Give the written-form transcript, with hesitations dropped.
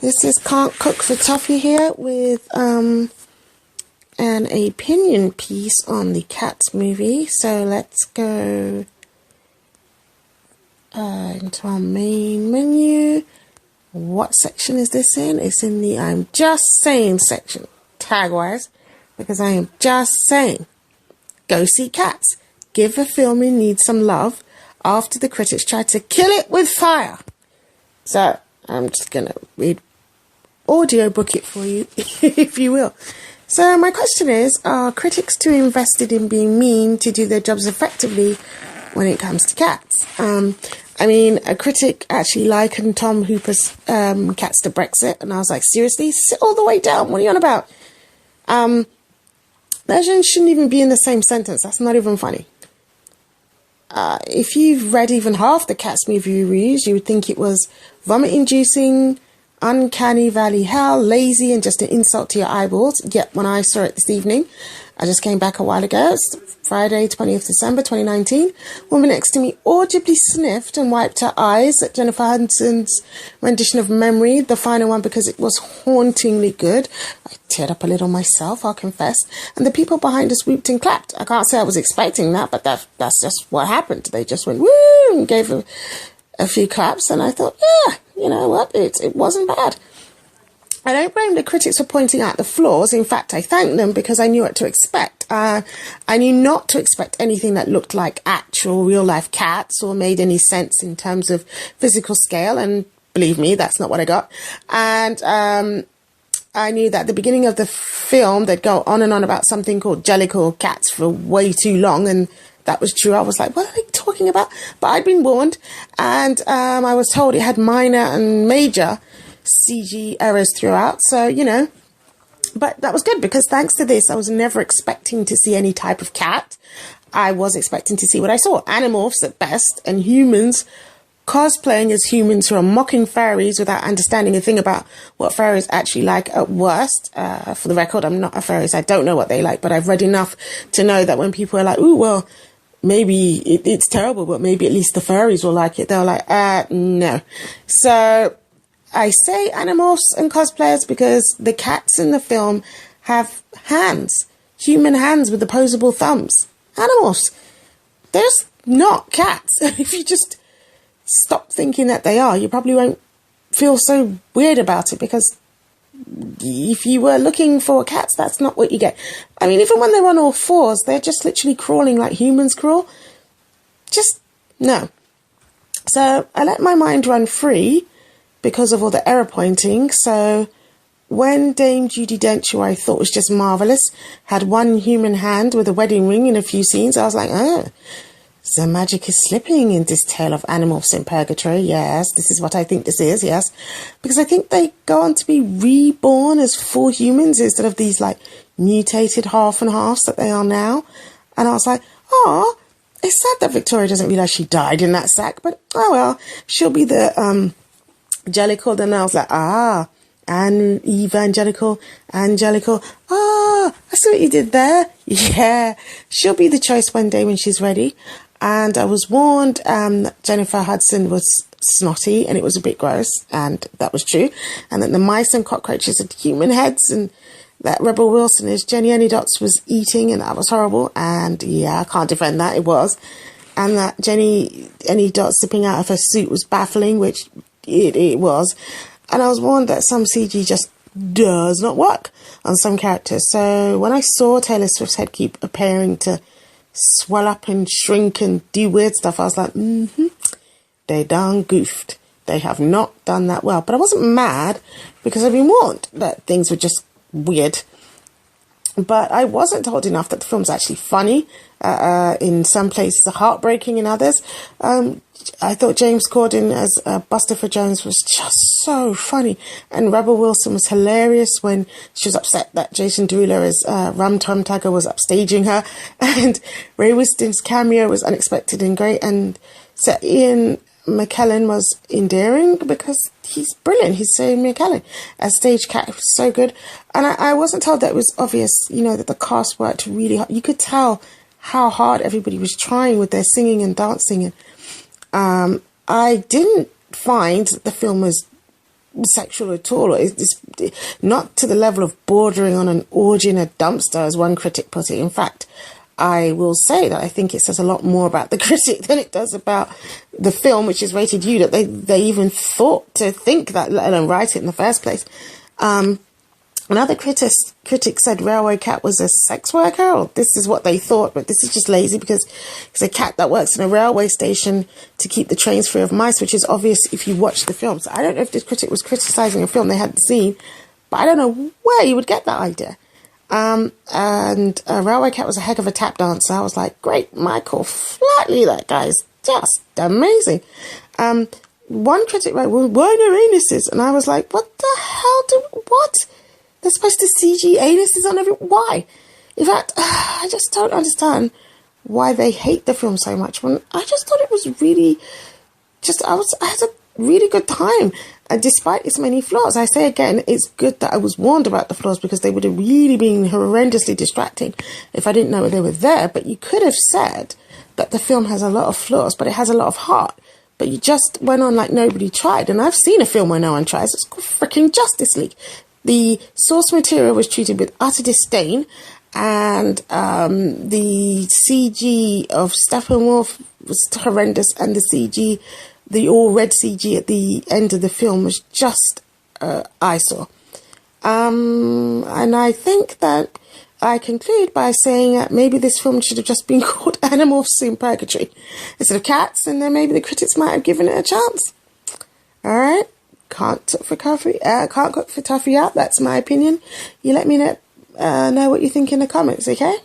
This is Can't Cook for Toffee here with an opinion piece on the Cats movie. So let's go into our main menu. What section is this in? It's in the I'm just saying section, tag-wise, because I am just saying. Go see Cats. Give a film it needs some love after the critics tried to kill it with fire. So I'm just going to read audiobook it for you, if you will. So my question is, are critics too invested in being mean to do their jobs effectively when it comes to Cats? I mean, a critic actually likened Tom Hooper's Cats to Brexit, and I was like, seriously? Sit all the way down. What are you on about? That shouldn't even be in the same sentence. That's not even funny. If you've read even half the Cats movie reviews, you would think it was vomit-inducing, uncanny valley hell, lazy, and just an insult to your eyeballs. Yet when I saw it this evening, I just came back a while ago, it's Friday, 20th December 2019, woman next to me audibly sniffed and wiped her eyes at Jennifer Hudson's rendition of Memory, the final one, because it was hauntingly good. I teared up a little myself, I'll confess, and the people behind us whooped and clapped. I can't say I was expecting that, but that's just what happened. They just went woo and gave a few claps, and I thought, yeah, you know what, it wasn't bad. I don't blame the critics for pointing out the flaws. In fact, I thank them because I knew what to expect. I knew not to expect anything that looked like actual real-life cats or made any sense in terms of physical scale, and believe me, that's not what I got. And I knew that at the beginning of the film, they'd go on and on about something called Jellicle cats for way too long, and that was true. I was like, what are they talking about? But I'd been warned, and I was told it had minor and major CG errors throughout, so, you know, but that was good because thanks to this, I was never expecting to see any type of cat. I was expecting to see what I saw, animorphs at best, and humans cosplaying as humans who are mocking fairies without understanding a thing about what fairies actually like at worst. For the record, I'm not a fairy, so I don't know what they like, but I've read enough to know that when people are like, ooh, well, maybe it's terrible, but maybe at least the fairies will like it, they're like, no. So I say animorphs and cosplayers because the cats in the film have hands, human hands with opposable thumbs. Animorphs. They're just not cats. If you just stop thinking that they are, you probably won't feel so weird about it, because if you were looking for cats, that's not what you get. I mean, even when they're on all fours, they're just literally crawling like humans crawl. Just no. So I let my mind run free because of all the error pointing. So when Dame Judi Dench, who I thought was just marvellous, had one human hand with a wedding ring in a few scenes, I was like, oh, the magic is slipping in this tale of animorphs in purgatory. Yes, this is what I think this is, yes. Because I think they go on to be reborn as full humans instead of these, like, mutated half and halves that they are now. And I was like, oh, it's sad that Victoria doesn't realise she died in that sack, but oh well, she'll be the Jellicle. Then I was like, and Angelical, I see what you did there. Yeah, she'll be the choice one day when she's ready. And I was warned that Jennifer Hudson was snotty and it was a bit gross, and that was true. And that the mice and cockroaches had human heads, and that Rebel Wilson is Jenny Anydots was eating, and that was horrible. And yeah, I can't defend that, it was. And that Jenny Anydots sipping out of her suit was baffling, which it was. And I was warned that some CG just does not work on some characters. So when I saw Taylor Swift's head keep appearing to swell up and shrink and do weird stuff, I was like, they darn goofed. They have not done that well. But I wasn't mad because I've been warned that things were just weird. But I wasn't told enough that the film's actually funny. In some places, heartbreaking in others. I thought James Corden as Bustopher Jones was just so funny. And Rebel Wilson was hilarious when she was upset that Jason Derulo as Rum Tum Tugger was upstaging her. And Ray Wiston's cameo was unexpected and great. And Sir Ian McKellen was endearing because he's brilliant. He's Sir Ian McKellen as Stage Cat, was so good. And I wasn't told that it was obvious, you know, that the cast worked really hard. You could tell how hard everybody was trying with their singing and dancing. And I didn't find that the film was sexual at all, or it's not to the level of bordering on an orgy in a dumpster, as one critic put it. In fact, I will say that I think it says a lot more about the critic than it does about the film, which is rated U, that they even thought to think that, let alone write it in the first place. Another critic said Railway Cat was a sex worker, or this is what they thought, but this is just lazy because it's a cat that works in a railway station to keep the trains free of mice, which is obvious if you watch the film. So I don't know if this critic was criticising a film they hadn't seen, but I don't know where you would get that idea. And Railway Cat was a heck of a tap dancer. I was like, great, Michael Flatley, that guy's just amazing. One critic wrote, well, why no anuses? And I was like, what the hell what? They're supposed to CG anuses on why? In fact, I just don't understand why they hate the film so much. When I just thought it was really, I had a really good time. And despite its many flaws, I say again, it's good that I was warned about the flaws, because they would have really been horrendously distracting if I didn't know they were there. But you could have said that the film has a lot of flaws, but it has a lot of heart. But you just went on like nobody tried. And I've seen a film where no one tries. It's called freaking Justice League. The source material was treated with utter disdain, and the CG of Steppenwolf was horrendous, and the all red CG at the end of the film was just eyesore. And I think that I conclude by saying that maybe this film should have just been called Animorphs in Purgatory instead of Cats, and then maybe the critics might have given it a chance. All right. Can't cook for toffee out. That's my opinion. You let me know what you think in the comments, okay?